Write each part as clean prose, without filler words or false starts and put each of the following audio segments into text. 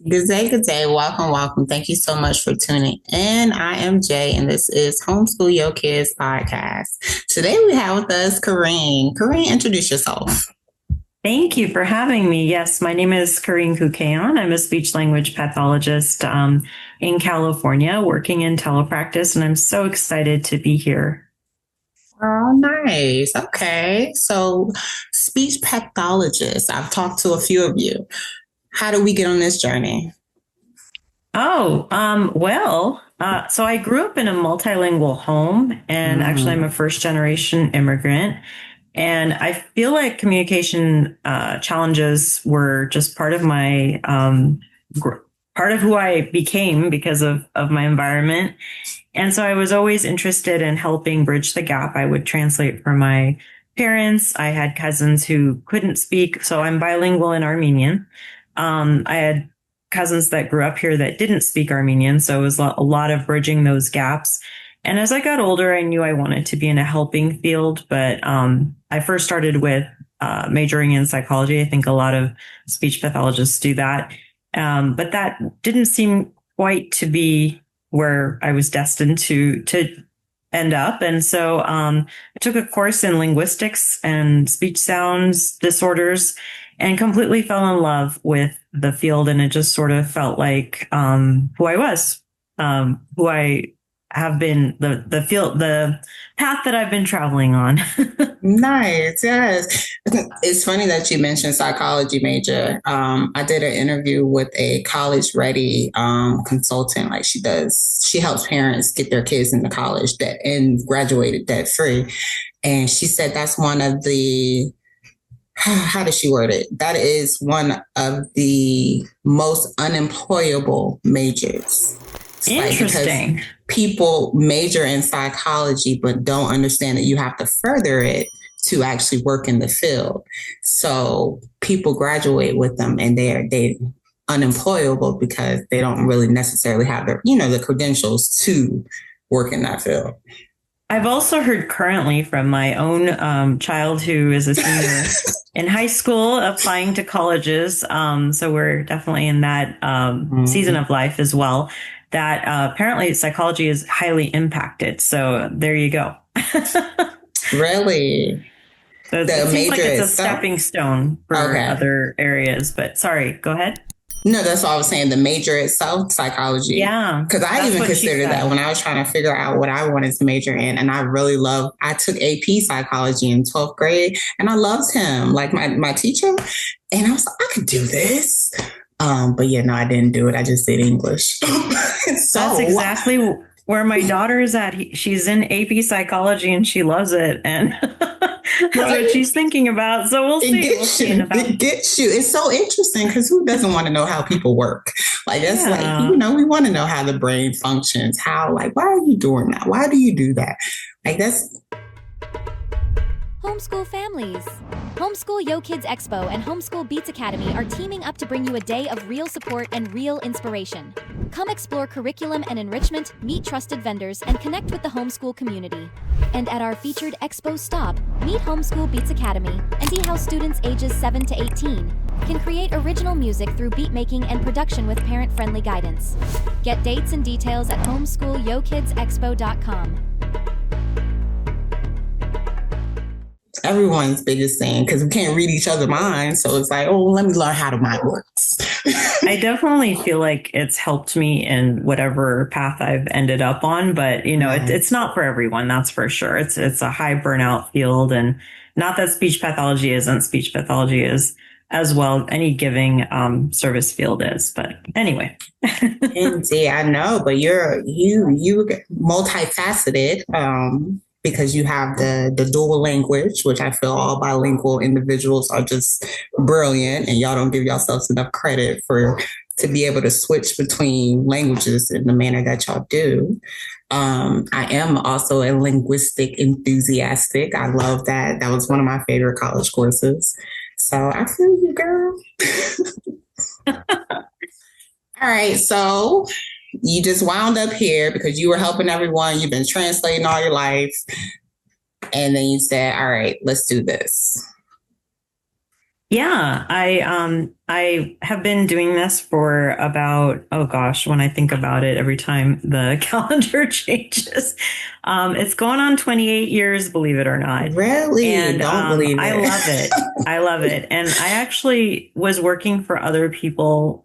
Good day, good day. Welcome, welcome. Thank you so much for tuning in. I am Jay, and this is Homeschool Your Kids podcast. Today we have with us Karin. Karin, introduce yourself. Thank you for having me. Yes, my name is Karin Kukayan. I'm a speech language pathologist in California, working in telepractice, and I'm so excited to be here. Oh, nice. Okay. So, speech pathologist. I've talked to a few of you. How do we get on this journey? So I grew up in a multilingual home, and actually I'm a first generation immigrant. And I feel like communication challenges were just part of my, part of who I became because of my environment. And so I was always interested in helping bridge the gap. I would translate for my parents. I had cousins who couldn't speak, so I'm bilingual in Armenian. I had cousins that grew up here that didn't speak Armenian, so it was a lot of bridging those gaps. And as I got older, I knew I wanted to be in a helping field, but I first started with majoring in psychology. I think a lot of speech pathologists do that. But that didn't seem quite to be where I was destined to end up. And so I took a course in linguistics and speech sounds disorders and completely fell in love with the field. And it just sort of felt like who I was, who I have been, the path that I've been traveling on. Nice. Yes. It's funny that you mentioned psychology major. I did an interview with a college ready consultant. Like she helps parents get their kids into college and graduated debt free. And she said that's one of the, how does she word it? That is one of the most unemployable majors. Interesting. Like, people major in psychology, but don't understand that you have to further it to actually work in the field. So people graduate with them and they're unemployable because they don't really necessarily have the credentials to work in that field. I've also heard currently from my own child who is a senior in high school applying to colleges. So we're definitely in that season of life as well, that apparently psychology is highly impacted. So there you go. Really? So it seems like it's a stepping stone for other areas. But sorry, go ahead. No, that's what I was saying. The major itself, psychology. Yeah. Because I even considered that when I was trying to figure out what I wanted to major in. And I took AP psychology in 12th grade and I loved him, like my teacher. And I was like, I could do this. But I didn't do it. I just did English. That's exactly where my daughter is at. She's in AP psychology and she loves it. And that's what she's thinking about. So we'll see. It gets you. It's so interesting because who doesn't want to know how people work? Like, that's we want to know how the brain functions. How, why are you doing that? Why do you do that? Like, that's... Homeschool families. Homeschool Yo Kids Expo and Homeschool Beats Academy are teaming up to bring you a day of real support and real inspiration. Come explore curriculum and enrichment, meet trusted vendors, and connect with the homeschool community. And at our featured Expo stop, meet Homeschool Beats Academy and see how students ages 7 to 18 can create original music through beat making and production with parent-friendly guidance. Get dates and details at homeschoolyokidsexpo.com. Everyone's biggest thing, because we can't read each other's minds. So it's like, let me learn how the mind works. I definitely feel like it's helped me in whatever path I've ended up on. But, it's not for everyone. That's for sure. It's a high burnout field. And not that speech pathology isn't. Speech pathology is as well. Any giving service field is. But anyway. Indeed, I know. But you're multifaceted. Because you have the dual language, which I feel all bilingual individuals are just brilliant, and y'all don't give yourselves enough credit to be able to switch between languages in the manner that y'all do. I am also a linguistic enthusiastic. I love that. That was one of my favorite college courses. So I feel you, girl. All right, so you just wound up here because you were helping everyone. You've been translating all your life. And then you said, all right, let's do this. Yeah, I have been doing this for about, oh gosh, when I think about it, every time the calendar changes, it's going on 28 years, believe it or not. Really? And Don't believe I it. love it. I love it. And I actually was working for other people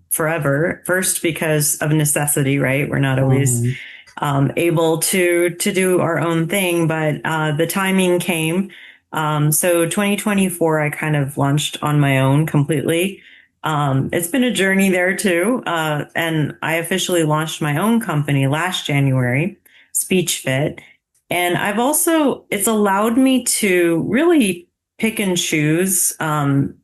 forever. First, because of necessity, right? We're not always able to do our own thing, but the timing came. So 2024, I kind of launched on my own completely. It's been a journey there too. And I officially launched my own company last January, SpeechFit. And it's allowed me to really pick and choose,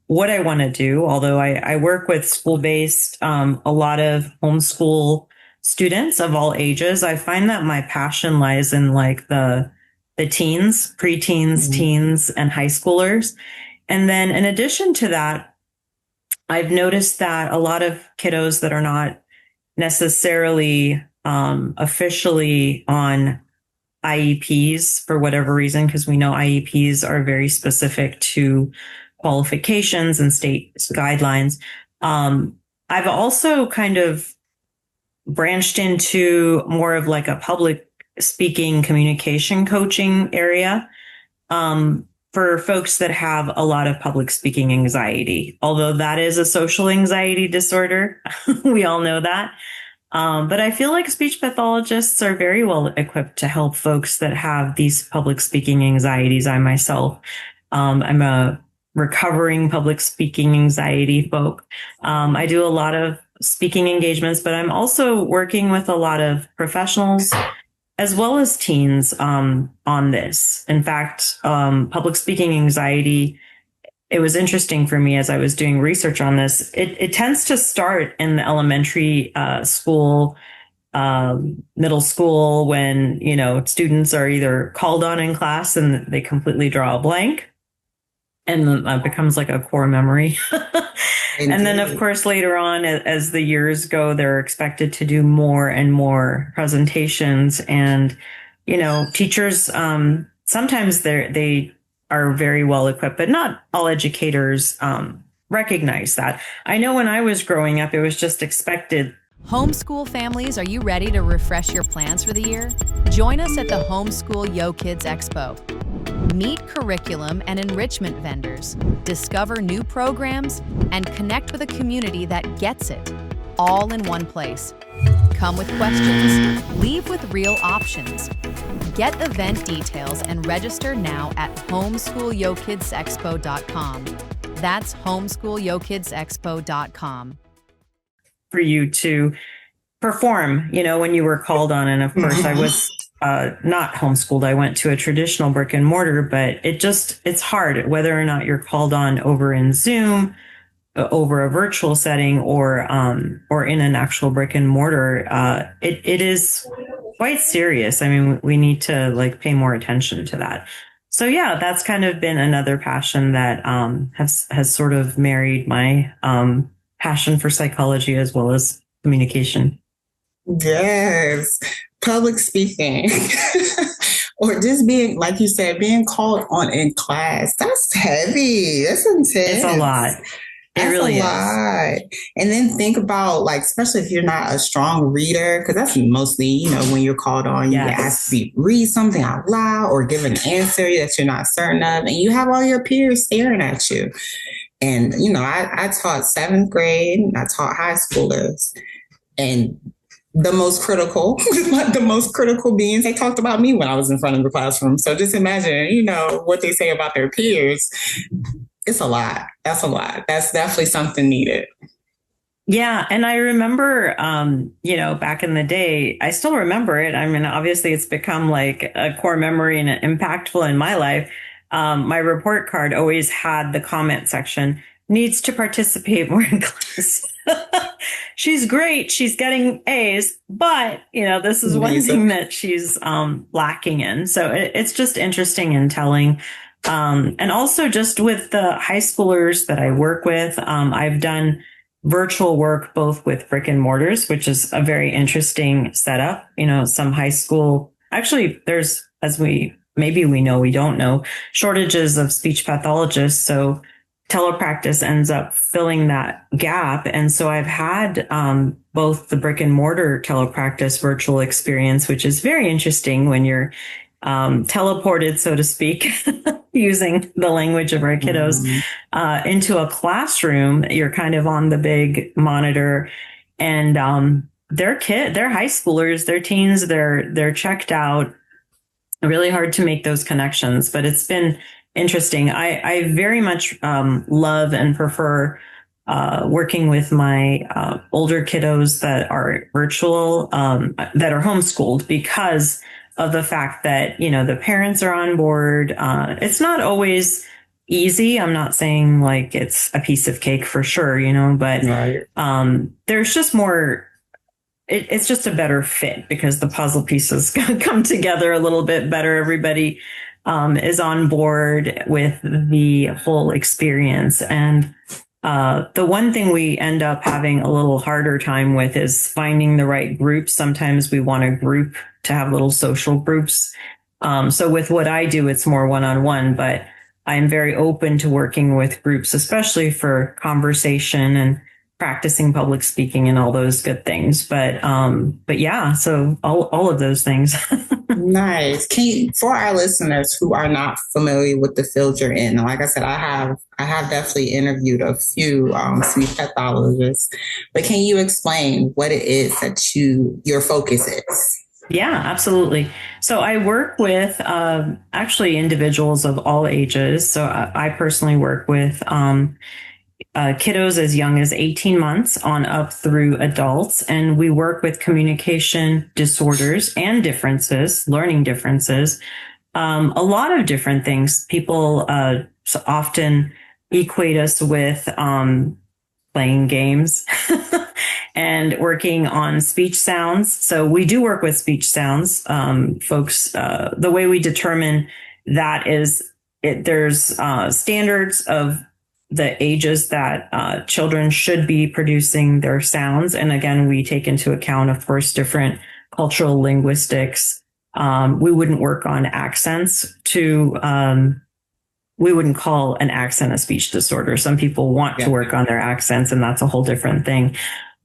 what I want to do. Although I work with school-based, a lot of homeschool students of all ages. I find that my passion lies in like the teens, preteens, teens, and high schoolers. And then in addition to that, I've noticed that a lot of kiddos that are not necessarily officially on IEPs for whatever reason, because we know IEPs are very specific to qualifications and state guidelines. I've also kind of branched into more of like a public speaking communication coaching area for folks that have a lot of public speaking anxiety, although that is a social anxiety disorder. We all know that. But I feel like speech pathologists are very well equipped to help folks that have these public speaking anxieties. I myself, I'm a recovering public speaking anxiety folk. I do a lot of speaking engagements, but I'm also working with a lot of professionals as well as teens on this. In fact, public speaking anxiety, it was interesting for me as I was doing research on this. It tends to start in the elementary school, middle school, when, students are either called on in class and they completely draw a blank. And then that becomes like a core memory. And then, of course, later on, as the years go, they're expected to do more and more presentations. And, teachers, sometimes they are very well equipped, but not all educators recognize that. I know when I was growing up, it was just expected. Homeschool families, are you ready to refresh your plans for the year? Join us at the Homeschool Yo Kids Expo. Meet curriculum and enrichment vendors, discover new programs, and connect with a community that gets it, all in one place. Come with questions, leave with real options. Get event details and register now at homeschoolyokidsexpo.com. That's homeschoolyokidsexpo.com. For you to perform, when you were called on. And of course, I was not homeschooled. I went to a traditional brick and mortar, but it's hard whether or not you're called on over in Zoom, over a virtual setting, or in an actual brick and mortar. It is quite serious. I mean, we need to pay more attention to that. So yeah, that's kind of been another passion that has sort of married my passion for psychology as well as communication. Yes. Public speaking. Or just being, like you said, being called on in class. That's heavy. That's intense. It's a lot. It really is. And then think about, especially if you're not a strong reader, because that's mostly, when you're called on, you get asked to read something out loud or give an answer that you're not certain of, and you have all your peers staring at you. And, I taught 7th grade, I taught high schoolers, and the most critical beings, they talked about me when I was in front of the classroom. So just imagine, what they say about their peers. It's a lot. That's a lot. That's definitely something needed. Yeah. And I remember, back in the day, I still remember it. I mean, obviously it's become like a core memory and impactful in my life. My report card always had the comment section, needs to participate more in class. She's great. She's getting A's, but this is one thing that she's lacking in. So it's just interesting and telling. And also just with the high schoolers that I work with, I've done virtual work both with brick and mortars, which is a very interesting setup. Some high school, actually there's, we don't know, shortages of speech pathologists. So telepractice ends up filling that gap. And so I've had both the brick and mortar telepractice virtual experience, which is very interesting when you're teleported, so to speak, using the language of our kiddos, into a classroom. You're kind of on the big monitor, and they're high schoolers, they're teens, they're checked out. Really hard to make those connections, but it's been interesting. I very much love and prefer working with my older kiddos that are virtual, that are homeschooled, because of the fact that, the parents are on board. It's not always easy. I'm not saying like it's a piece of cake for sure, but Right. There's just more. It's just a better fit because the puzzle pieces come together a little bit better. Everybody is on board with the whole experience. And the one thing we end up having a little harder time with is finding the right groups. Sometimes we want a group to have little social groups. So with what I do, it's more one-on-one, but I'm very open to working with groups, especially for conversation and practicing public speaking and all those good things. But yeah, so all of those things. Nice. For our listeners who are not familiar with the field you're in, like I said, I have definitely interviewed a few speech pathologists, but can you explain what it is that your focus is? Yeah, absolutely. So I work with actually individuals of all ages. So I personally work with kiddos as young as 18 months on up through adults. And we work with communication disorders and differences, learning differences, a lot of different things. People often equate us with playing games and working on speech sounds. So we do work with speech sounds. Folks, the way we determine that is there's standards of the ages that children should be producing their sounds. And again, we take into account, of course, different cultural linguistics. We wouldn't work on accents we wouldn't call an accent a speech disorder. Some people want to work on their accents, and that's a whole different thing.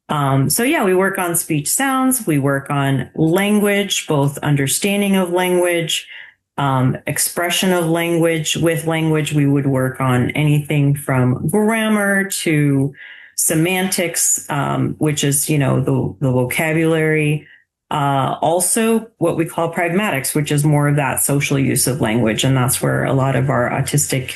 So yeah, we work on speech sounds. We work on language, both understanding of language, expression of language. With language, we would work on anything from grammar to semantics, which is, the vocabulary. Also what we call pragmatics, which is more of that social use of language. And that's where a lot of our autistic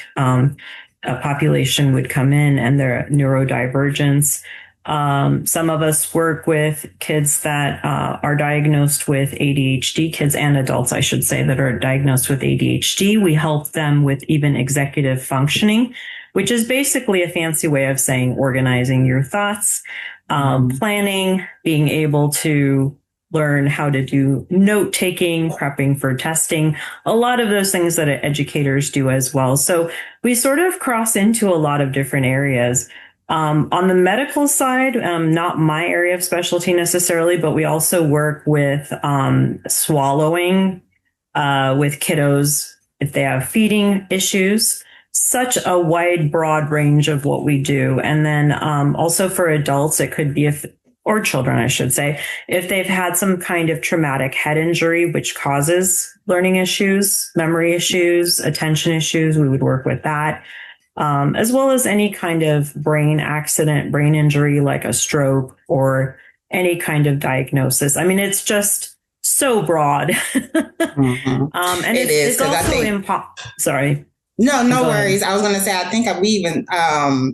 population would come in, and their neurodivergence. Some of us work with kids that are diagnosed with ADHD, kids and adults, I should say, that are diagnosed with ADHD. We help them with even executive functioning, which is basically a fancy way of saying organizing your thoughts, planning, being able to learn how to do note taking, prepping for testing, a lot of those things that educators do as well. So we sort of cross into a lot of different areas. On the medical side, not my area of specialty necessarily, but we also work with swallowing with kiddos if they have feeding issues. Such a wide, broad range of what we do. And then also for adults, it could be or children, I should say, if they've had some kind of traumatic head injury, which causes learning issues, memory issues, attention issues, we would work with that. As well as any kind of brain accident, brain injury, like a stroke or any kind of diagnosis. I mean, it's just so broad. And it's also sorry. No worries. I was going to say, I think we even, I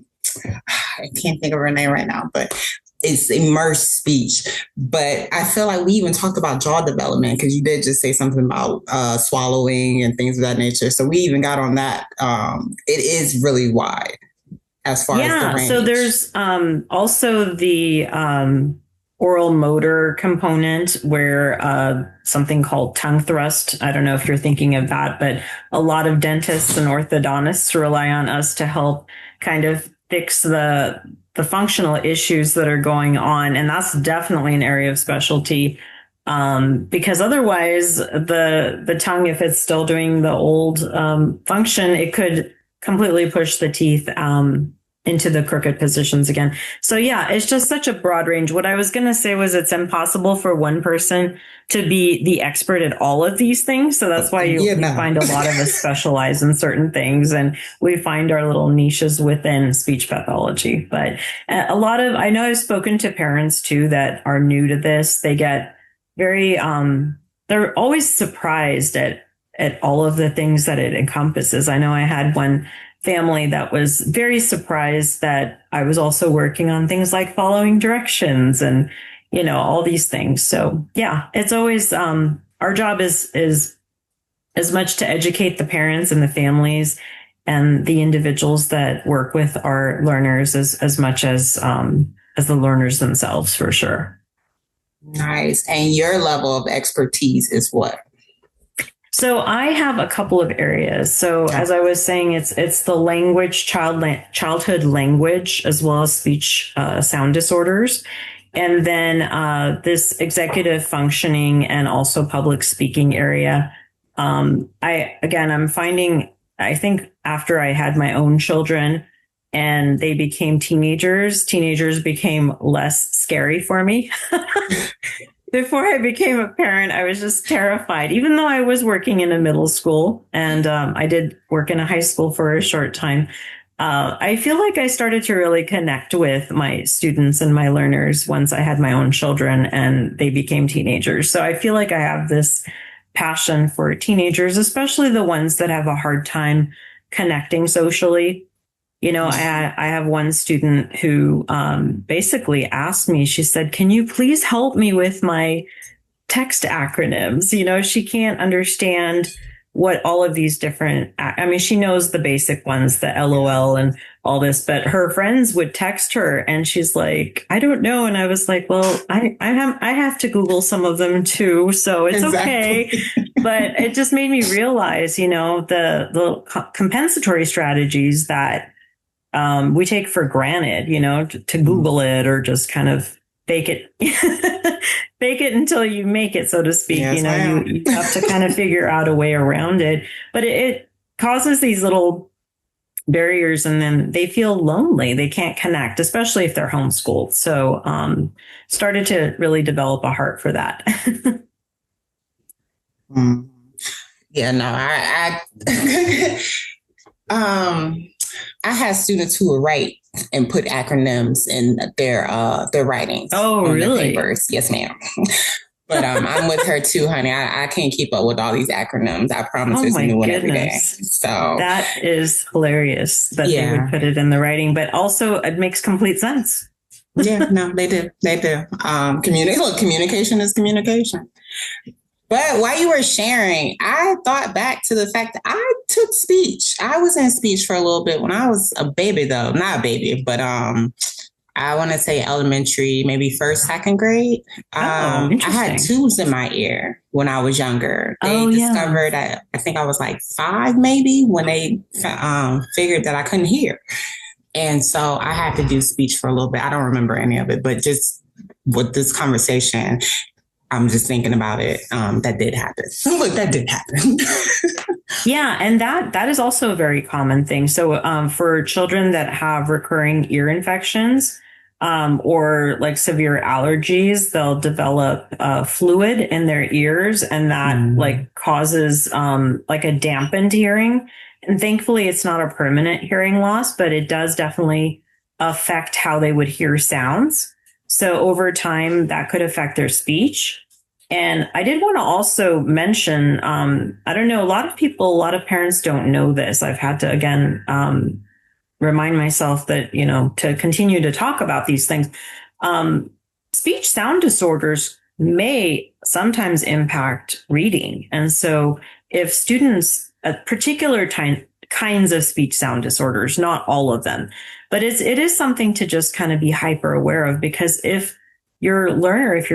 can't think of her name right now, but it's immersed speech. But I feel like we even talked about jaw development, because you did just say something about swallowing and things of that nature. So we even got on that. It is really wide as far as the range. So there's also the oral motor component, where something called tongue thrust. I don't know if you're thinking of that, but a lot of dentists and orthodontists rely on us to help kind of fix the functional issues that are going on. And that's definitely an area of specialty, because otherwise the tongue, if it's still doing the old function, it could completely push the teeth into the crooked positions again. So yeah, it's just such a broad range. What I was going to say was it's impossible for one person to be the expert at all of these things. So that's why you find a lot of us specialize in certain things, and we find our little niches within speech pathology. But I know I've spoken to parents too that are new to this. They get very, they're always surprised at all of the things that it encompasses. I know I had one family that was very surprised that I was also working on things like following directions and, all these things. So yeah, it's always, our job is as much to educate the parents and the families and the individuals that work with our learners as much as the learners themselves, for sure. Nice. And your level of expertise is what? So I have a couple of areas. So as I was saying, it's the language, childhood language, as well as speech sound disorders. And then this executive functioning and also public speaking area. I'm finding, I think after I had my own children and they became teenagers became less scary for me. Before I became a parent, I was just terrified, even though I was working in a middle school and I did work in a high school for a short time. I feel like I started to really connect with my students and my learners once I had my own children and they became teenagers. So I feel like I have this passion for teenagers, especially the ones that have a hard time connecting socially. I have one student who basically asked me, she said, "Can you please help me with my text acronyms?" She can't understand what all of these different, she knows the basic ones, the LOL and all this, but her friends would text her and she's like, "I don't know." And I was like, well, I have to Google some of them too. So it's okay. But it just made me realize, the compensatory strategies that we take for granted, to Google it or just kind of fake it until you make it, so to speak. Yes, you have to kind of figure out a way around it, but it causes these little barriers and then they feel lonely. They can't connect, especially if they're homeschooled. So, started to really develop a heart for that. Yeah, no, I had students who would write and put acronyms in their writings. Oh, really? Papers. Yes, ma'am. But I'm with her too, honey. I can't keep up with all these acronyms. I promise there's a new one every day. So that is hilarious that they would put it in the writing, but also it makes complete sense. Yeah, no, they do. Communication is communication. But while you were sharing, I thought back to the fact that I took speech. I was in speech for a little bit when I was a baby, though. Not a baby, but I want to say elementary, maybe first, second grade. I had tubes in my ear when I was younger. They discovered, I think I was like 5 maybe, when they figured that I couldn't hear. And so I had to do speech for a little bit. I don't remember any of it, but just with this conversation, I'm just thinking about it. That did happen. Look, that did happen. Yeah. And that is also a very common thing. So for children that have recurring ear infections or like severe allergies, they'll develop fluid in their ears, and that like causes like a dampened hearing. And thankfully, it's not a permanent hearing loss, but it does definitely affect how they would hear sounds. So over time, that could affect their speech. And I did want to also mention, I don't know, a lot of parents don't know this. I've had to, again, remind myself that, to continue to talk about these things. Speech sound disorders may sometimes impact reading. And so if students, particular kinds of speech sound disorders, not all of them, but it is something to just kind of be hyper aware of, because if your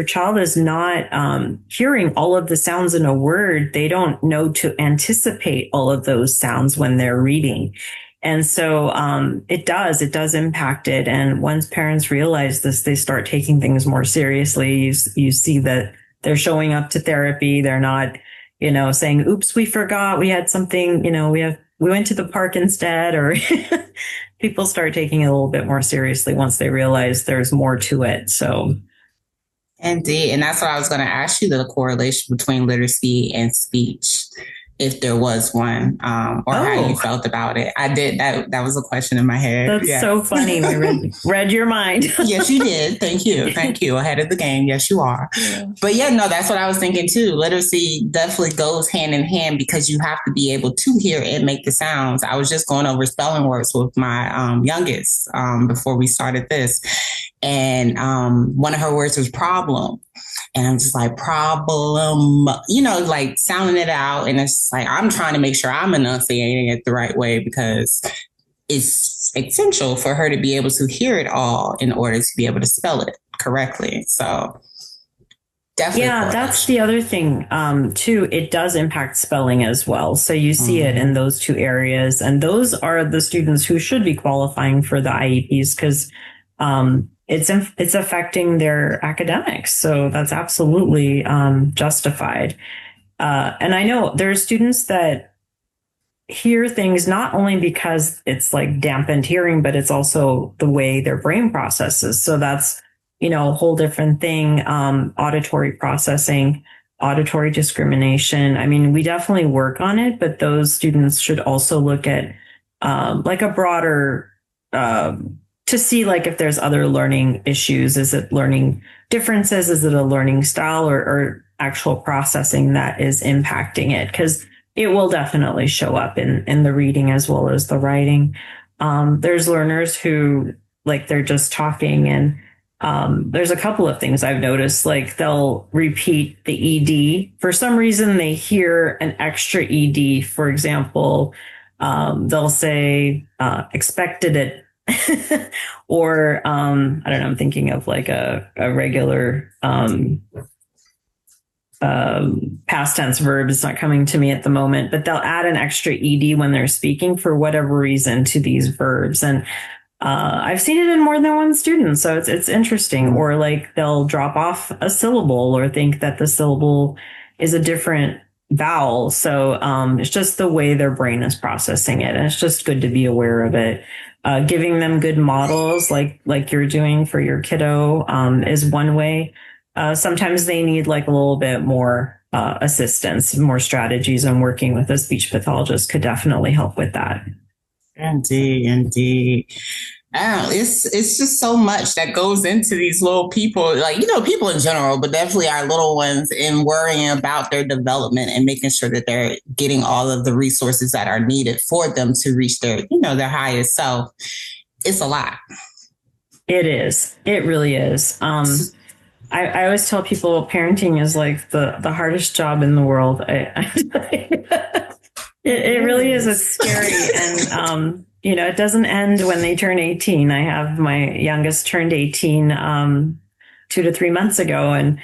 child is not hearing all of the sounds in a word, they don't know to anticipate all of those sounds when they're reading. And so it does impact it. And once parents realize this, they start taking things more seriously. You see that they're showing up to therapy. They're not, saying, "Oops, we forgot we had something, we we went to the park instead, or people start taking it a little bit more seriously once they realize there's more to it. So. Indeed. And that's what I was going to ask you, the correlation between literacy and speech, if there was one, or how you felt about it. I did. That was a question in my head. That's so funny. We read your mind. Yes, you did. Thank you. Thank you. Ahead of the game. Yes, you are. Yeah. But yeah, no, that's what I was thinking too. Literacy definitely goes hand in hand because you have to be able to hear and make the sounds. I was just going over spelling words with my youngest before we started this. And one of her words was problem. And I'm just like, problem, like sounding it out. And it's like, I'm trying to make sure I'm enunciating it the right way because it's essential for her to be able to hear it all in order to be able to spell it correctly. So definitely. Yeah, that's the other thing, too. It does impact spelling as well. So you see it in those two areas. And those are the students who should be qualifying for the IEPs because it's affecting their academics. So that's absolutely justified. And I know there are students that hear things not only because it's like dampened hearing, but it's also the way their brain processes. So that's, a whole different thing. Auditory processing, auditory discrimination. I mean, we definitely work on it, but those students should also look at like a broader to see like if there's other learning issues. Is it learning differences? Is it a learning style or actual processing that is impacting it? Because it will definitely show up in the reading as well as the writing. There's learners who like they're just talking and there's a couple of things I've noticed, like they'll repeat the ED. For some reason, they hear an extra ED. For example, they'll say expected it. Or I don't know, I'm thinking of like a regular past tense verb. It's not coming to me at the moment, but they'll add an extra ed when they're speaking for whatever reason to these verbs. And I've seen it in more than one student, so it's interesting. Or like they'll drop off a syllable or think that the syllable is a different vowel. So it's just the way their brain is processing it, and it's just good to be aware of it. Giving them good models like you're doing for your kiddo is one way. Sometimes they need like a little bit more assistance, more strategies, and working with a speech pathologist could definitely help with that. Indeed. It's just so much that goes into these little people, like, people in general, but definitely our little ones, in worrying about their development and making sure that they're getting all of the resources that are needed for them to reach their, their highest self. It's a lot. It is. It really is. I always tell people parenting is like the hardest job in the world. It really is. It's scary. And, it doesn't end when they turn 18. I have my youngest turned 18 2 to 3 months ago. And,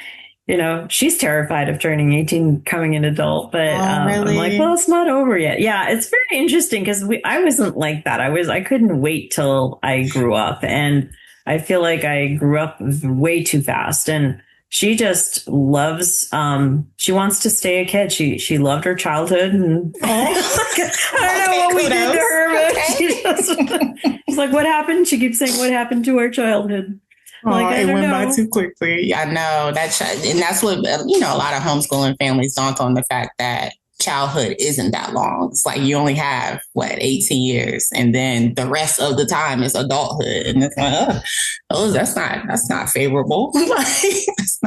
she's terrified of turning 18, becoming an adult. But really? I'm like, well, it's not over yet. Yeah, it's very interesting because I wasn't like that. I couldn't wait till I grew up. And I feel like I grew up way too fast. And she just loves, she wants to stay a kid. She loved her childhood. And I don't know what we did to her, but she's like, what happened? She keeps saying, what happened to our childhood? Like, it went by too quickly. I know. And that's what, a lot of homeschooling families don't on the fact that childhood isn't that long. It's like you only have 18 years, and then the rest of the time is adulthood, and it's like, that's not favorable.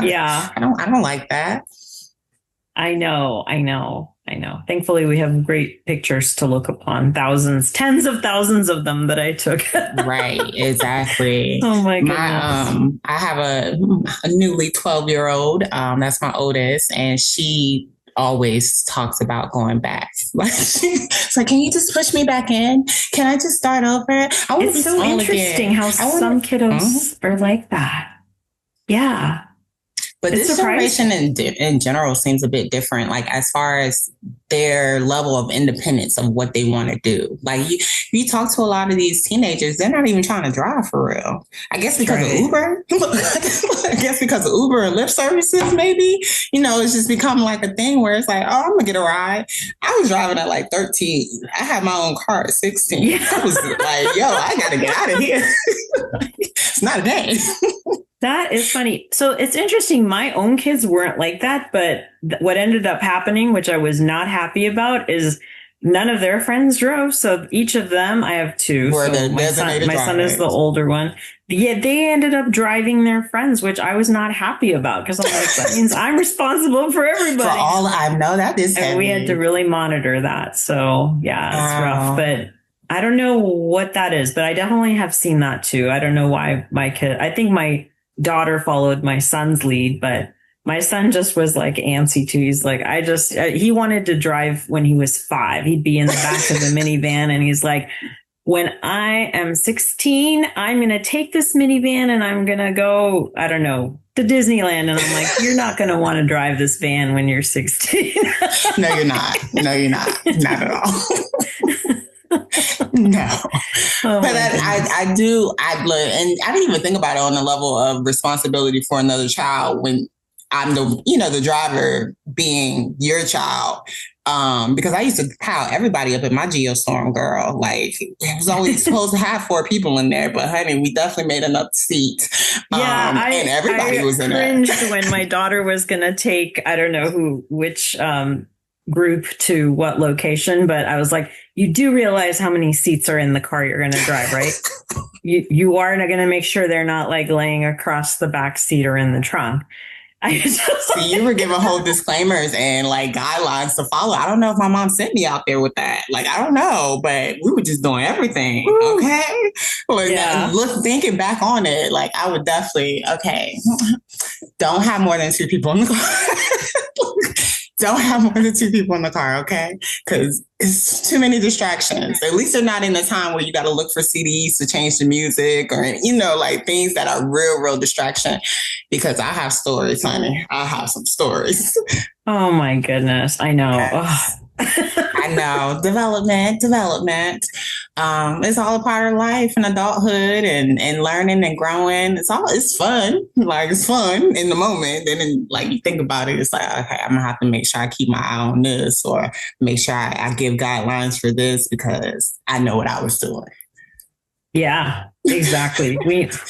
Yeah, I don't like that. I know. Thankfully, we have great pictures to look upon. Thousands, tens of thousands of them that I took. Right, exactly. Oh my goodness. I have a newly 12-year-old. That's my oldest, and she always talks about going back. It's like, can you just push me back in? Can I just start over? It's so interesting how some kiddos are like that. Yeah. But It's this surprising. generation in general seems a bit different, like as far as their level of independence of what they want to do. Like you talk to a lot of these teenagers, they're not even trying to drive for real. I guess because of Right. Uber. I guess because of Uber and Lyft services, maybe. It's just become like a thing where it's like, oh, I'm gonna get a ride. I was driving at like 13. I had my own car at 16. Yeah. I was like, yo, I gotta get out of here. It's not a day. That is funny. So it's interesting. My own kids weren't like that, but what ended up happening, which I was not happy about, is none of their friends drove. So each of them, I have two. Were So the my designated son is the drivers. older one. Yeah, they ended up driving their friends, which I was not happy about because I'm like, that means I'm responsible for everybody. For all I know, that is And we had to really monitor that. So yeah, it's rough. But I don't know what that is, but I definitely have seen that too. I don't know why I think my daughter followed my son's lead, but my son just was like antsy too. He's like, he wanted to drive when he was 5. He'd be in the back of the minivan and he's like, when I am 16, I'm going to take this minivan and I'm going to go, I don't know, to Disneyland. And I'm like, you're not going to want to drive this van when you're 16. No, you're not. No, you're not. Not at all. No. Oh But I do, and I didn't even think about it on the level of responsibility for another child when I'm the driver being your child. Because I used to pile everybody up in my Geostorm, girl. Like, it was always supposed to have 4 people in there, but honey, we definitely made enough seats. Yeah, and everybody was in there. I cringed when my daughter was going to take, I don't know which group to what location, but I was like, you do realize how many seats are in the car you're going to drive, right? you are going to make sure they're not like laying across the back seat or in the trunk. See, you were giving whole disclaimers and like guidelines to follow. I don't know if my mom sent me out there with that. Like, I don't know, but we were just doing everything. Woo. Okay. Well, thinking back on it, like I would definitely, don't have more than 2 people in the car. Don't have more than 2 people in the car, okay? Because it's too many distractions. At least they're not in the time where you got to look for CDs to change the music or, like things that are real distraction. Because I have stories, honey. I have some stories. Oh my goodness. I know. Yes. I know. Development. It's all a part of life and adulthood and learning and growing. It's fun. Like, it's fun in the moment. Then like you think about it, it's like, okay, I'm gonna have to make sure I keep my eye on this or make sure I give guidelines for this because I know what I was doing. Yeah, exactly.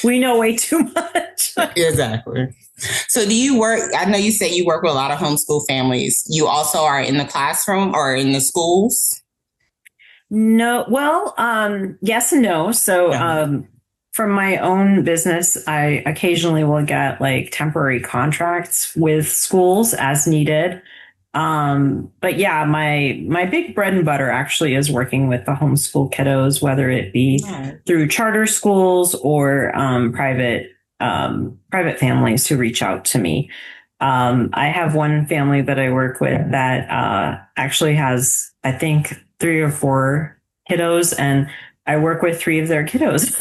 we know way too much. Exactly. So do you work? I know you say you work with a lot of homeschool families. You also are in the classroom or in the schools? No. Well, yes and no. So from my own business, I occasionally will get like temporary contracts with schools as needed. But yeah, my big bread and butter actually is working with the homeschool kiddos, whether it be through charter schools or private families who reach out to me. I have one family that I work with that actually has, I think, 3 or 4 kiddos, and I work with 3 of their kiddos.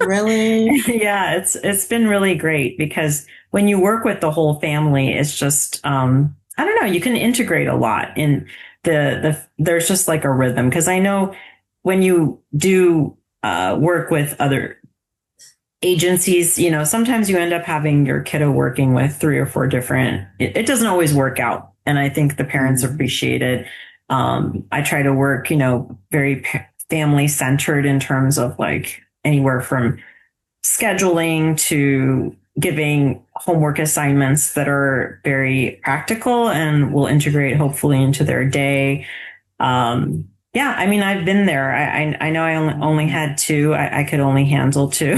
Really? Yeah, it's been really great because when you work with the whole family, it's just I don't know, you can integrate a lot in there's just like a rhythm. Because I know when you do work with other agencies, sometimes you end up having your kiddo working with 3 or 4 different, it doesn't always work out. And I think the parents appreciate it. I try to work, very family centered in terms of like anywhere from scheduling to giving homework assignments that are very practical and will integrate hopefully into their day. Yeah, I mean, I've been there. I know I only had 2. I could only handle 2.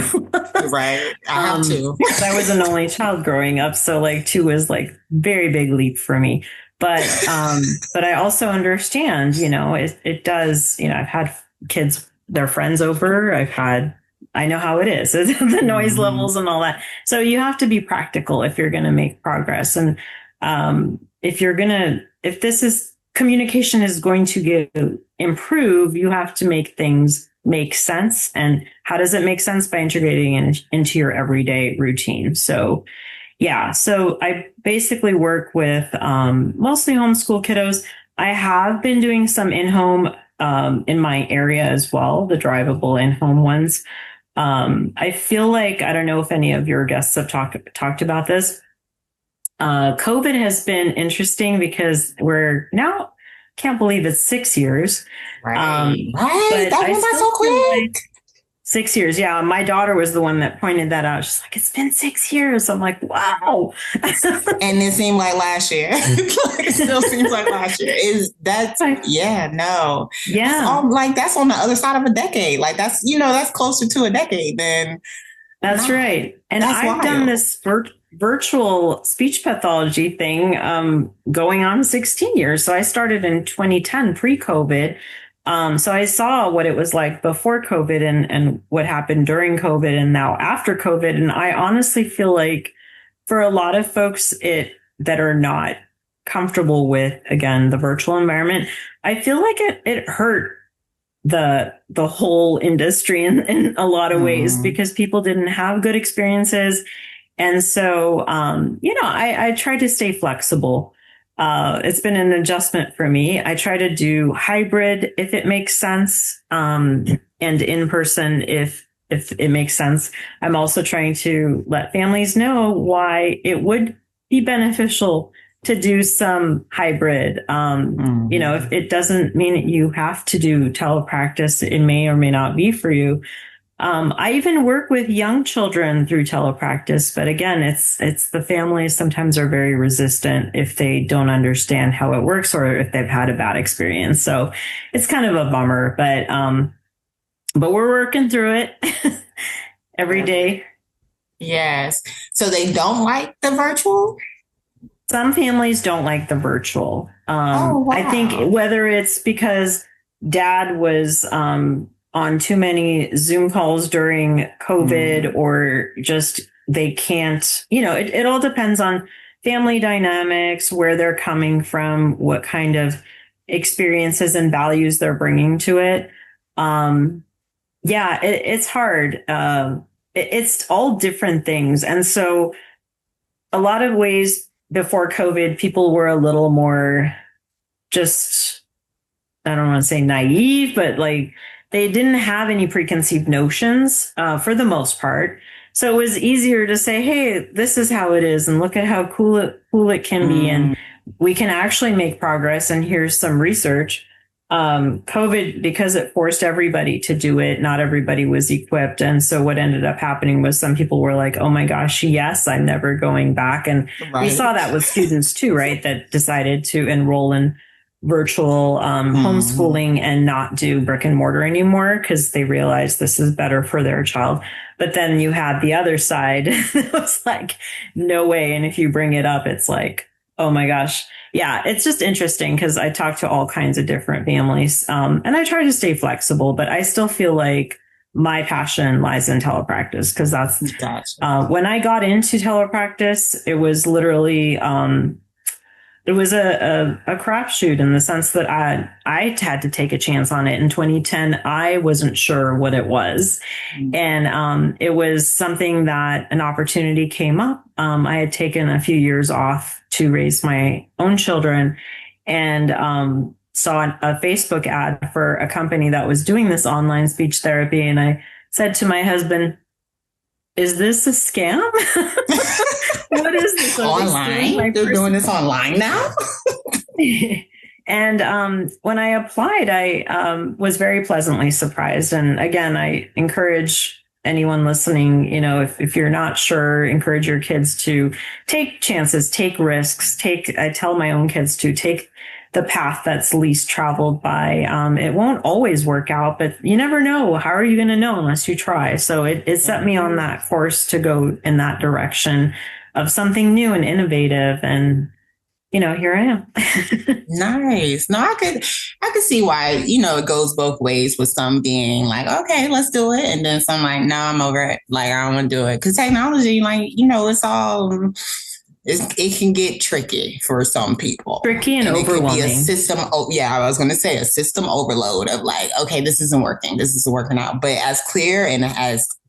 Right. I have 2. Because I was an only child growing up. So like 2 was like very big leap for me. But I also understand, it does, I've had kids, their friends over. I know how it is, the noise levels and all that. So you have to be practical if you're going to make progress. And if communication is going to improve, you have to make things make sense. And how does it make sense? By integrating it into your everyday routine. So Yeah. So I basically work with mostly homeschool kiddos. I have been doing some in-home in my area as well, the drivable in-home ones. I feel like, I don't know if any of your guests have talked about this. COVID has been interesting because we're now, can't believe it's 6 years. Right. But That went by so quick. 6 years. Yeah. My daughter was the one that pointed that out. She's like, it's been 6 years. I'm like, wow. And it seemed like last year. It still seems like last year. Yeah. That's on the other side of a decade. Like that's closer to a decade than. That's right. And I've done this virtual speech pathology thing going on 16 years. So I started in 2010 pre-COVID. So I saw what it was like before COVID and what happened during COVID and now after COVID. And I honestly feel like for a lot of folks that are not comfortable with, again, the virtual environment, I feel like it hurt the whole industry in a lot of ways because people didn't have good experiences. And so, I try to stay flexible. It's been an adjustment for me. I try to do hybrid if it makes sense, and in person if it makes sense. I'm also trying to let families know why it would be beneficial to do some hybrid. If it doesn't mean that you have to do telepractice, it may or may not be for you. I even work with young children through telepractice, but again, it's the families sometimes are very resistant if they don't understand how it works or if they've had a bad experience. So it's kind of a bummer, but we're working through it every day. Yes. So they don't like the virtual? Some families don't like the virtual. Wow. I think whether it's because dad was on too many Zoom calls during COVID or just they can't, it all depends on family dynamics, where they're coming from, what kind of experiences and values they're bringing to it. It's hard. It's all different things. And so a lot of ways before COVID, people were a little more just, I don't want to say naive, but like they didn't have any preconceived notions for the most part. So it was easier to say, hey, this is how it is. And look at how cool it can be. And we can actually make progress. And here's some research. COVID, because it forced everybody to do it, not everybody was equipped. And so what ended up happening was some people were like, oh my gosh, yes, I'm never going back. And we saw that with students too, right? That decided to enroll in virtual homeschooling and not do brick and mortar anymore because they realized this is better for their child. But then you had the other side. It was like, no way. And if you bring it up, it's like, oh my gosh. Yeah, it's just interesting because I talk to all kinds of different families and I try to stay flexible, but I still feel like my passion lies in telepractice because that's when I got into telepractice, it was literally it was a crapshoot in the sense that I had to take a chance on it. In 2010, I wasn't sure what it was. And it was something that an opportunity came up. I had taken a few years off to raise my own children and saw a Facebook ad for a company that was doing this online speech therapy. And I said to my husband, is this a scam? What is this? Online? They're doing this online now? And when I applied, I was very pleasantly surprised. And again, I encourage anyone listening, if you're not sure, encourage your kids to take chances, take risks, I tell my own kids to take the path that's least traveled by. It won't always work out, but you never know. How are you going to know unless you try? So it set me on that course to go in that direction of something new and innovative. And, here I am. Nice. No, I could see why, it goes both ways with some being like, okay, let's do it. And then some like, no, I'm over it. Like, I don't want to do it. Because technology, it's all... It can get tricky for some people. Tricky and overwhelming. It could be a system. I was going to say a system overload of like, okay, this isn't working. This isn't working out. But as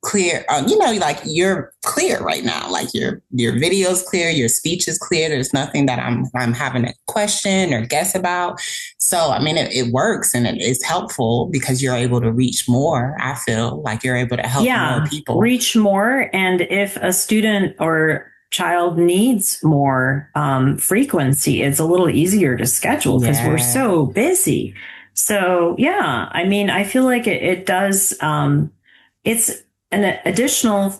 clear. Like you're clear right now. Like your video's clear, your speech is clear. There's nothing that I'm having to question or guess about. So, I mean, it works and it is helpful because you're able to reach more. I feel like you're able to help more people. Reach more. And if a student or child needs more frequency, it's a little easier to schedule because we're so busy. So, yeah, I mean, I feel like it does. It's an additional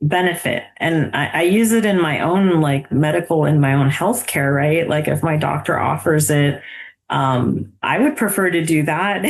benefit. And I use it in my own like medical, in my own healthcare, right? Like if my doctor offers it, I would prefer to do that.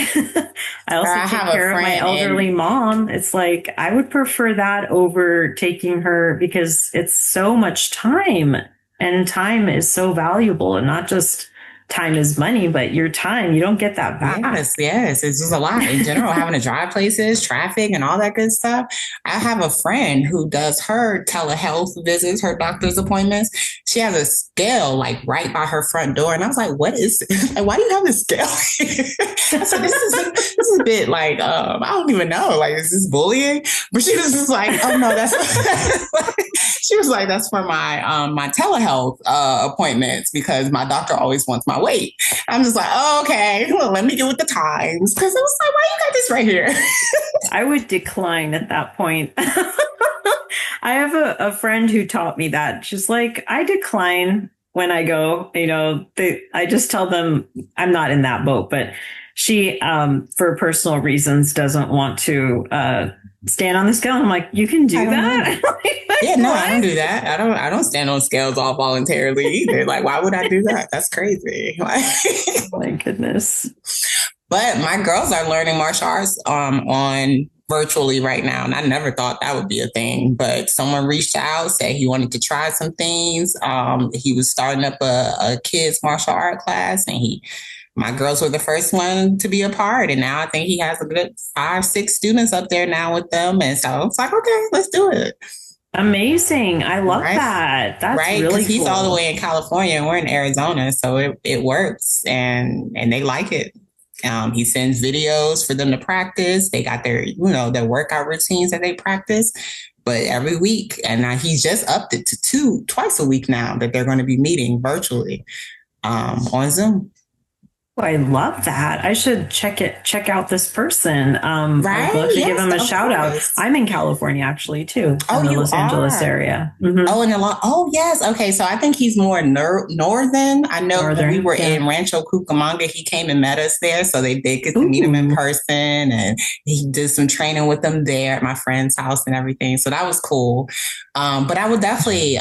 I also take care of my elderly mom. It's like, I would prefer that over taking her because it's so much time, and time is so valuable, and not just time is money, but your time, you don't get that back. Yes. It's just a lot in general, having to drive places, traffic, and all that good stuff. I have a friend who does her telehealth visits, her doctor's appointments. She has a scale like right by her front door. And I was like, what is this? Like, why do you have this scale? I said, this is a bit like, I don't even know. Like, is this bullying? But she was just like, oh no, that's she was like, that's for my telehealth appointments because my doctor always wants my weight. I'm just like, oh, okay, well, let me get with the times. Because I was like, why you got this right here? I would decline at that point. I have a friend who taught me that. She's like, I decline when I go, I just tell them I'm not in that boat, but she, for personal reasons, doesn't want to stand on the scale. I'm like, you can do that? Yeah, no, I don't do that. I don't stand on scales all voluntarily either. Like, why would I do that? That's crazy. My goodness. But my girls are learning martial arts on virtually right now. And I never thought that would be a thing. But someone reached out, said he wanted to try some things. He was starting up a kids martial art class, and my girls were the first one to be a part. And now I think he has a good 5-6 students up there now with them. And so it's like, okay, let's do it. Amazing. I love that. That's right. Really cool. He's all the way in California and we're in Arizona. So it works and they like it. He sends videos for them to practice. They got their workout routines that they practice, but every week. And he's just upped it to twice a week now that they're going to be meeting virtually on Zoom. I love that. I should check out this person. Right? I'd love to give him a shout out. I'm in California actually too. In the Los Angeles area. Mm-hmm. Oh, yes. Okay. So I think he's more northern. I know when we were in Rancho Cucamonga, he came and met us there. So they did get to meet him in person, and he did some training with them there at my friend's house and everything. So that was cool. But I would definitely,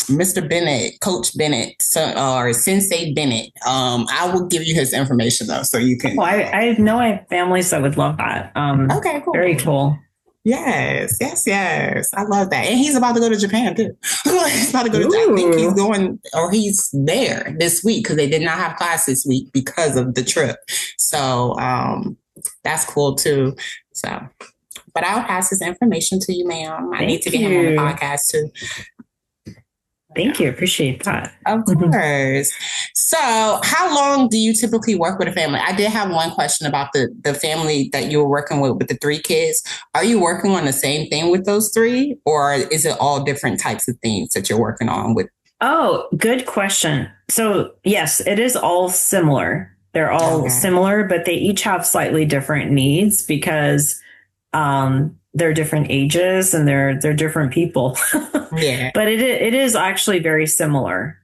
Mr. Bennett, Coach Bennett, or Sensei Bennett. I will give you his information though, so you can. I know I have families that would love that. Okay, cool. Very cool. Yes. I love that. And he's about to go to Japan too. He's about to go to Japan. I think he's going, or he's there this week because they did not have class this week because of the trip. So that's cool too. So, but I'll pass his information to you, ma'am. I need to get him on the podcast too. Thank you. Appreciate that. Of course. So how long do you typically work with a family? I did have one question about the family that you were working with the 3 kids. Are you working on the same thing with those 3, or is it all different types of things that you're working on with? Oh, good question. So yes, it is all similar. They're all similar, but they each have slightly different needs because they're different ages and they're different people. Yeah. But it is actually very similar.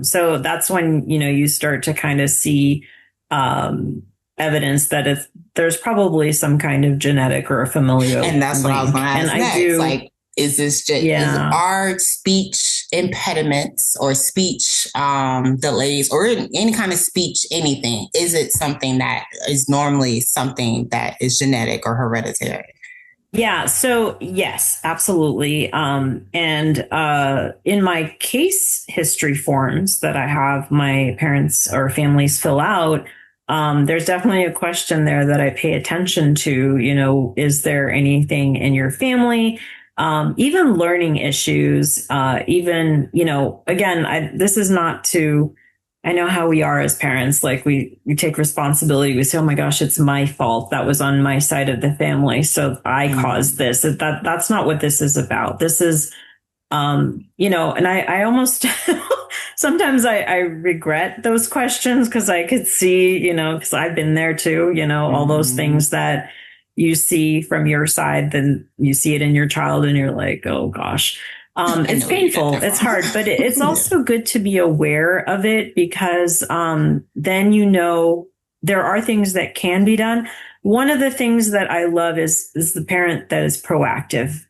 So that's when, you start to kind of see evidence that there's probably some kind of genetic or familial. And that's link. What I was going to ask and next. I do, like, is this just are speech impediments or speech delays or any kind of speech anything? Is it something that is normally something that is genetic or hereditary? Yeah. So yes, absolutely. And in my case history forms that I have my parents or families fill out, there's definitely a question there that I pay attention to. Is there anything in your family? Even learning issues, again, this is not to I know how we are as parents. Like we take responsibility. We say, oh my gosh, it's my fault. That was on my side of the family. So I caused this. That's not what this is about. This is, and I almost, sometimes I regret those questions because I could see, because I've been there too, all those things that you see from your side, then you see it in your child and you're like, oh gosh. It's painful. It's hard, but it's also good to be aware of it because then there are things that can be done. One of the things that I love is the parent that is proactive.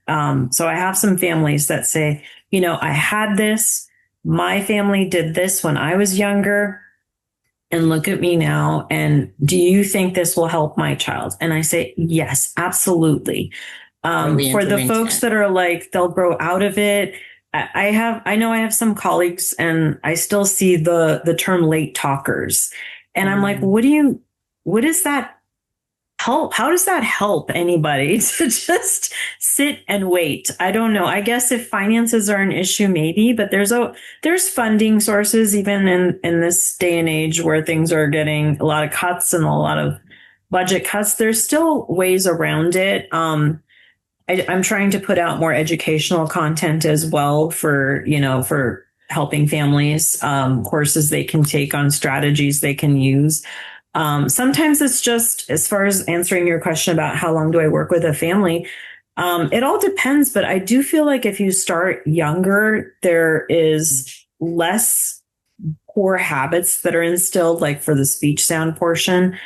So I have some families that say, I had this, my family did this when I was younger, and look at me now. And do you think this will help my child? And I say, yes, absolutely. For the folks that are like, they'll grow out of it. I know I have some colleagues and I still see the term late talkers. And I'm like, what does that help? How does that help anybody to just sit and wait? I don't know. I guess if finances are an issue, maybe, but there's funding sources, even in this day and age where things are getting a lot of cuts and a lot of budget cuts. There's still ways around it. I'm trying to put out more educational content as well for helping families, courses they can take on strategies they can use. Sometimes it's just, as far as answering your question about how long do I work with a family, it all depends. But I do feel like if you start younger, there is less poor habits that are instilled, like for the speech sound portion.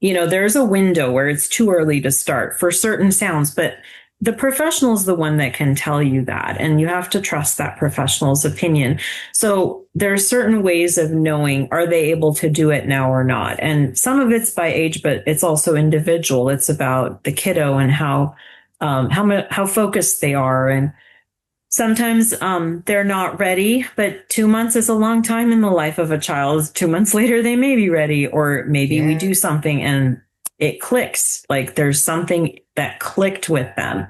There's a window where it's too early to start for certain sounds, but the professional is the one that can tell you that, and you have to trust that professional's opinion. So there are certain ways of knowing, are they able to do it now or not? And some of it's by age, but it's also individual. It's about the kiddo and how focused they are. And sometimes they're not ready, but 2 months is a long time in the life of a child. 2 months later, they may be ready, or maybe we do something and it clicks. Like there's something that clicked with them,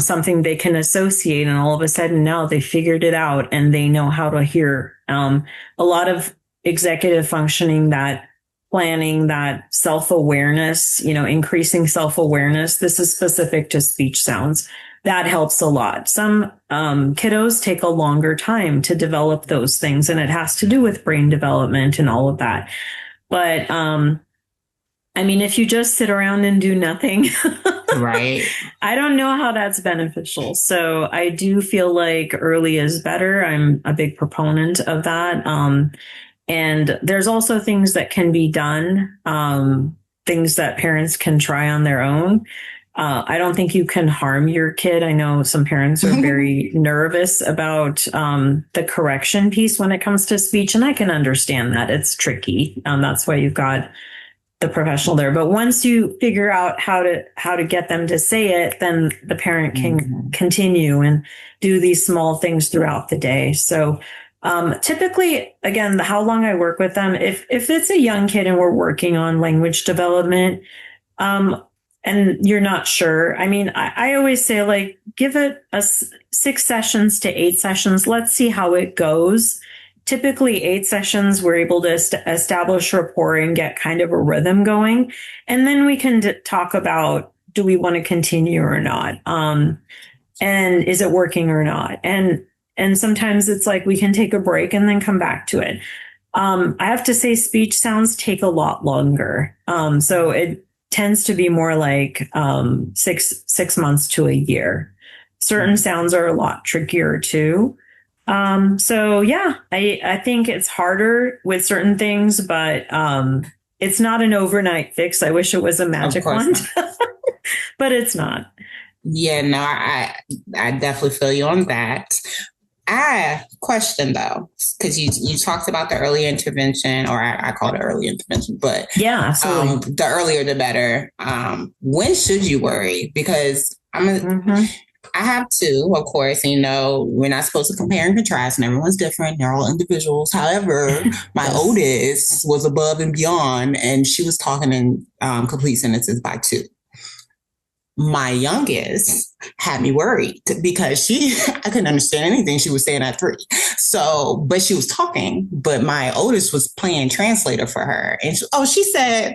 something they can associate. And all of a sudden now they figured it out and they know how to hear. A lot of executive functioning, that planning, that self-awareness, increasing self-awareness. This is specific to speech sounds. That helps a lot. Some kiddos take a longer time to develop those things, and it has to do with brain development and all of that. But if you just sit around and do nothing, right? I don't know how that's beneficial. So I do feel like early is better. I'm a big proponent of that. And there's also things that can be done, things that parents can try on their own. I don't think you can harm your kid. I know some parents are very nervous about the correction piece when it comes to speech, and I can understand that. It's tricky. That's why you've got the professional there. But once you figure out how to get them to say it, then the parent can continue and do these small things throughout the day. So typically, again, how long I work with them, if it's a young kid and we're working on language development, and you're not sure. I always say, like, give it 6 sessions to 8 sessions. Let's see how it goes. Typically 8 sessions, we're able to establish rapport and get kind of a rhythm going. And then we can talk about, do we want to continue or not? And is it working or not? And sometimes it's like we can take a break and then come back to it. I have to say speech sounds take a lot longer. So it tends to be more like 6 months to a year. Certain sounds are a lot trickier too. So yeah, I think it's harder with certain things, but it's not an overnight fix. I wish it was a magic wand, but it's not. Yeah, no, I definitely feel you on that. Question though, because you talked about the early intervention, or I call it early intervention, but yeah, absolutely. The earlier the better. When should you worry? Because I have 2, of course, and we're not supposed to compare and contrast, and everyone's different. They're all individuals. However, my oldest was above and beyond, and she was talking in complete sentences by 2. my youngest had me worried because I couldn't understand anything she was saying at 3. So, but she was talking, but my oldest was playing translator for her. And she said,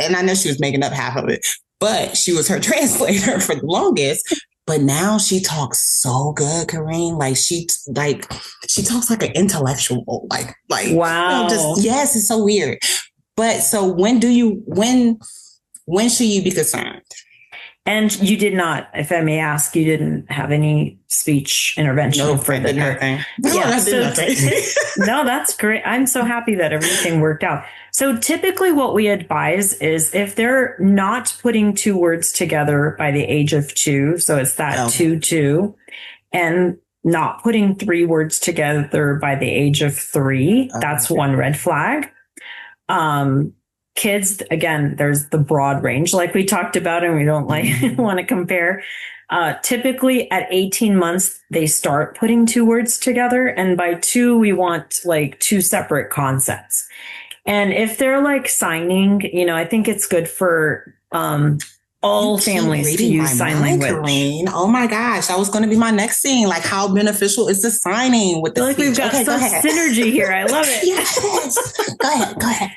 and I know she was making up half of it, but she was her translator for the longest. But now she talks so good, Karin. Like she talks like an intellectual, like wow. Yes, it's so weird. But so when should you be concerned? And you did not, if I may ask, you didn't have any speech intervention for the nothing. No, that's great. I'm so happy that everything worked out. So typically what we advise is if they're not putting 2 words together by the age of 2, so it's that 2, and not putting 3 words together by the age of 3, that's one red flag. Kids, again, there's the broad range like we talked about, and we don't want to compare. Typically at 18 months, they start putting 2 words together. And by 2, we want like 2 separate concepts. And if they're like signing, I think it's good for all families to use sign language. Karin. Oh my gosh, that was going to be my next thing. Like, how beneficial is the signing with the speech? We've got some synergy here. I love it. Yes. Go ahead.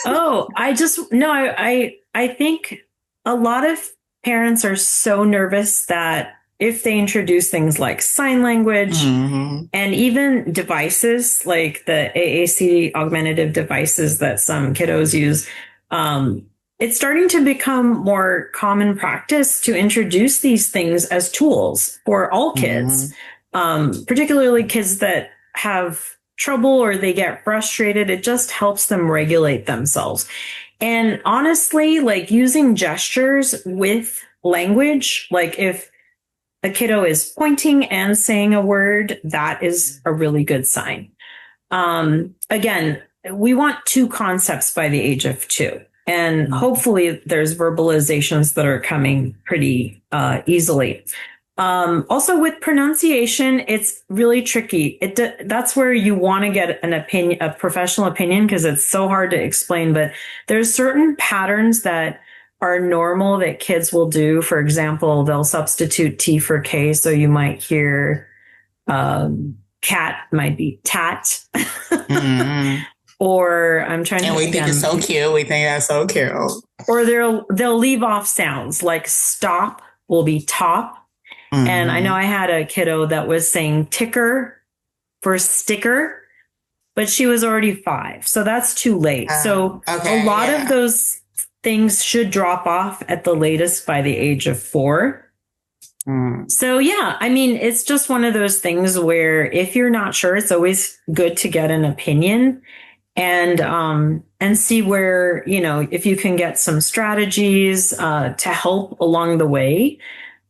Oh, I think a lot of parents are so nervous that if they introduce things like sign language and even devices like the AAC augmentative devices that some kiddos use, it's starting to become more common practice to introduce these things as tools for all kids, particularly kids that have trouble or they get frustrated. It just helps them regulate themselves. And honestly, like using gestures with language, like if a kiddo is pointing and saying a word, that is a really good sign. Again, we want 2 concepts by the age of 2. And hopefully there's verbalizations that are coming pretty easily. Also with pronunciation, it's really tricky. That's where you want to get an opinion, a professional opinion, because it's so hard to explain. But there's certain patterns that are normal that kids will do. For example, they'll substitute T for K. So you might hear cat might be tat. Or I'm trying to. And we think it's so cute. We think that's so cute. Or they'll leave off sounds like stop will be top. And I know I had a kiddo that was saying ticker for sticker, but she was already 5. So that's too late. So a lot of those things should drop off at the latest by the age of 4. So yeah, I mean, it's just one of those things where if you're not sure, it's always good to get an opinion and see where, if you can get some strategies to help along the way.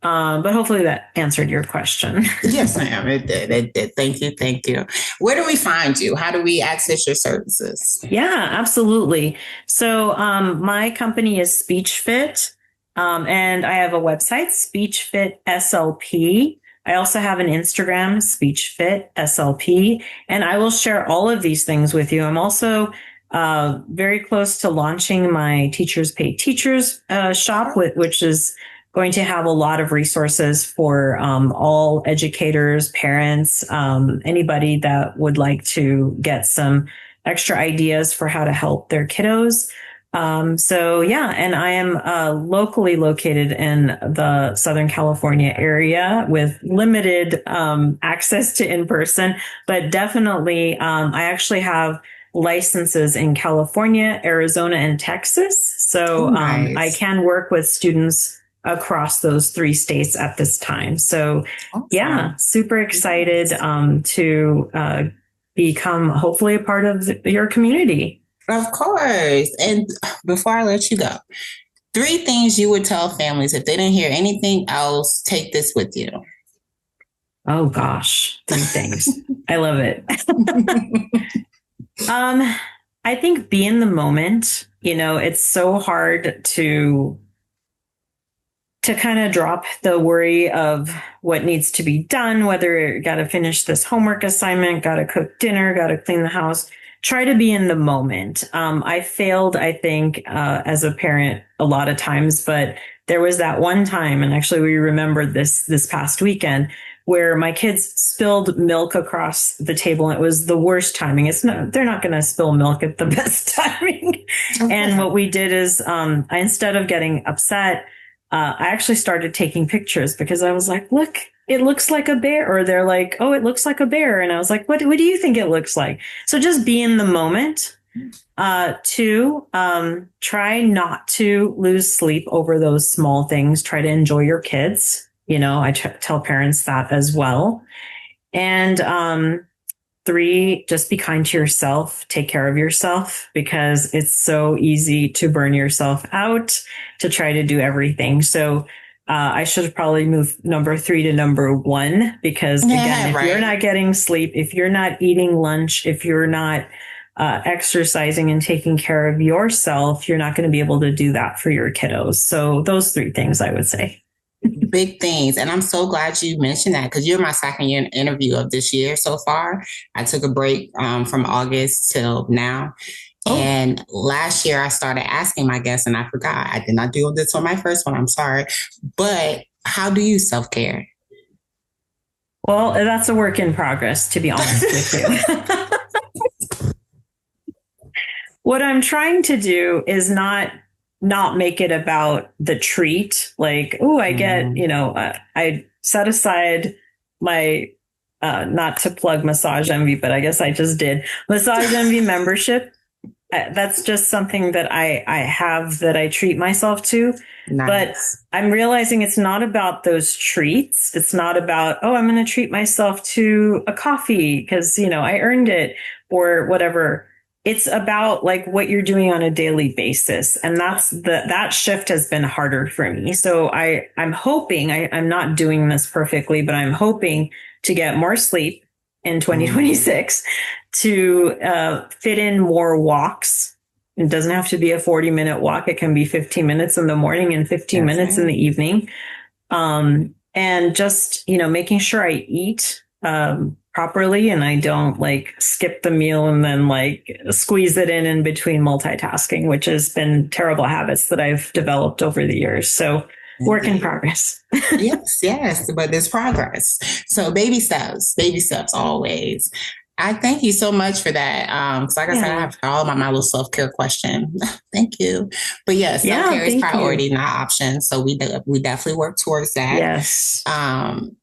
But hopefully that answered your question. Yes, ma'am. It did. Thank you. Where do we find you? How do we access your services? Yeah, absolutely. So my company is SpeechFit, and I have a website, SpeechFit SLP. I also have an Instagram, SpeechFit SLP, and I will share all of these things with you. I'm also very close to launching my Teachers Pay Teachers shop, which is going to have a lot of resources for all educators, parents, anybody that would like to get some extra ideas for how to help their kiddos. So yeah, and I am locally located in the Southern California area with limited access to in-person, but definitely I actually have licenses in California, Arizona, and Texas. So nice. I can work with students across those 3 states at this time. So yeah, super excited to become hopefully a part of your community. Of course. And before I let you go, 3 things you would tell families if they didn't hear anything else, take this with you. Oh gosh, 3 things. I love it. I think be in the moment. It's so hard to kind of drop the worry of what needs to be done, whether you got to finish this homework assignment, got to cook dinner, got to clean the house. Try to be in the moment. I failed, I think, as a parent a lot of times, but there was that one time, and actually we remembered this past weekend, where my kids spilled milk across the table. And it was the worst timing. They're not going to spill milk at the best timing. Okay. And what we did is, instead of getting upset, I actually started taking pictures because I was like, look, it looks like a bear. Or they're like, oh, it looks like a bear. And I was like, what do you think it looks like? So just be in the moment. Two, try not to lose sleep over those small things. Try to enjoy your kids. I tell parents that as well. And three, just be kind to yourself. Take care of yourself, because it's so easy to burn yourself out to try to do everything. So I should have probably moved number 3 to number 1, because again, if you're not getting sleep, if you're not eating lunch, if you're not exercising and taking care of yourself, you're not going to be able to do that for your kiddos. So those 3 things I would say. Big things. And I'm so glad you mentioned that, because you're my second year interview of this year so far. I took a break from August till now. Oh. And last year I started asking my guests, and I forgot. I did not do this on my first one. I'm sorry. But how do you self-care? Well, that's a work in progress, to be honest with you. What I'm trying to do is not make it about the treat. Like, oh, I get, I set aside my, not to plug Massage Envy, but I guess I just did, Massage Envy membership. That's just something that I have that I treat myself to. Nice. But I'm realizing it's not about those treats. It's not about, oh, I'm going to treat myself to a coffee because, I earned it or whatever. It's about like what you're doing on a daily basis. And that shift has been harder for me. So I'm hoping, I'm not doing this perfectly, but I'm hoping to get more sleep in 2026, to fit in more walks. It doesn't have to be a 40-minute walk. It can be 15 minutes in the morning and 15 minutes in the evening. And just, making sure I eat properly, and I don't like skip the meal and then like squeeze it in between multitasking, which has been terrible habits that I've developed over the years. So work in progress. Yes, but there's progress. So baby steps always. I thank you so much for that. Because like I said, I have all my little self-care question. Thank you. But yes, self-care is priority, not option. So we definitely work towards that. Yes.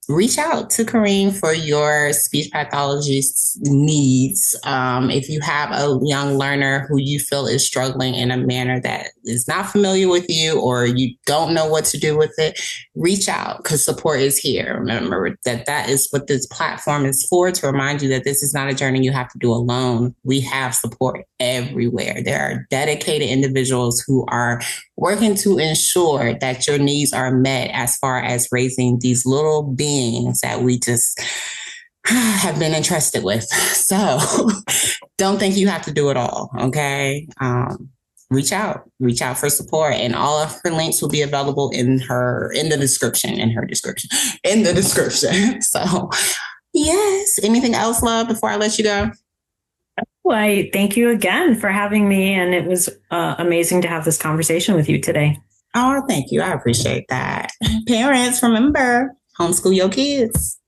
Reach out to Karin for your speech pathologist needs. If you have a young learner who you feel is struggling in a manner that is not familiar with you, or you don't know what to do with it, reach out, because support is here. Remember that is what this platform is for, to remind you that this is not a journey you have to do alone. We have support everywhere. There are dedicated individuals who are working to ensure that your needs are met as far as raising these little beings that we just have been entrusted with. So don't think you have to do it all. Okay. Reach out for support, and all of her links will be available in the description. So yes. Anything else, love, before I let you go? Well, I thank you again for having me. And it was amazing to have this conversation with you today. Oh, thank you. I appreciate that. Parents, remember, homeschool your kids.